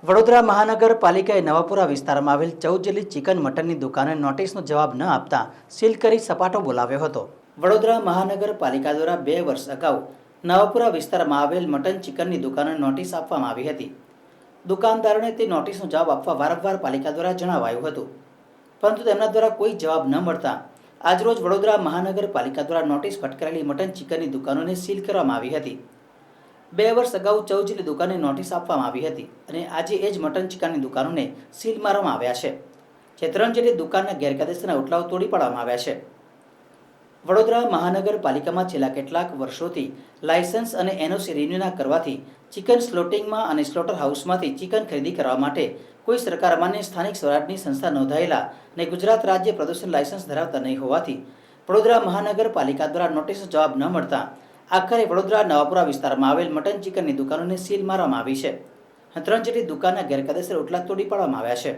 વડોદરા મહાનગરપાલિકાએ નવાપુરા વિસ્તારમાં આવેલ 14 જેટલી ચિકન મટનની દુકાને નોટિસનો જવાબ ન આપતા સીલ કરી સપાટો બોલાવ્યો હતો। વડોદરા મહાનગરપાલિકા દ્વારા 2 વર્ષ અગાઉ નવાપુરા વિસ્તારમાં આવેલ મટન ચિકનની દુકાને નોટિસ આપવામાં આવી હતી। દુકાનદારોને તે નોટિસનો જવાબ આપવા વારંવાર પાલિકા દ્વારા જણાવાયું હતું, પરંતુ તેમના દ્વારા કોઈ જવાબ ન મળતા આજરોજ વડોદરા મહાનગરપાલિકા દ્વારા નોટિસ ફટકારેલી મટન ચિકનની દુકાનોને સીલ કરવામાં આવી હતી। 2 વર્ષ અગાઉ 14 જેટલી દુકાને નોટિસ આપવામાં આવી હતી અને આજે એ જ મટન ચિકનની દુકાનોને સીલ મારવામાં આવ્યા છે, જે 3 જેટલી દુકાનના ગેરકાયદેસરના ઓટલાઓ તોડી પાડવામાં આવ્યા છે। વડોદરા મહાનગરપાલિકામાં છેલ્લા કેટલાક વર્ષોથી લાયસન્સ અને એનઓસી રિન્યુ ના કરવાથી ચિકન સ્લોટિંગમાં અને સ્લોટર હાઉસમાંથી ચિકન ખરીદી કરવા માટે કોઈ સરકાર માન્ય સ્થાનિક સ્વરાજની સંસ્થા નોંધાયેલા અને ગુજરાત રાજ્ય પ્રદૂષણ લાયસન્સ ધરાવતા નહીં હોવાથી વડોદરા મહાનગરપાલિકા દ્વારા નોટિસનો જવાબ ન મળતા આખરે વડોદરા નવાપુરા વિસ્તારમાં આવેલ મટન ચિકનની દુકાનોને સીલ મારવામાં આવી છે। 3 જેટલી દુકાનના ગેરકાયદેસર ઓટલા તોડી પાડવામાં આવ્યા છે।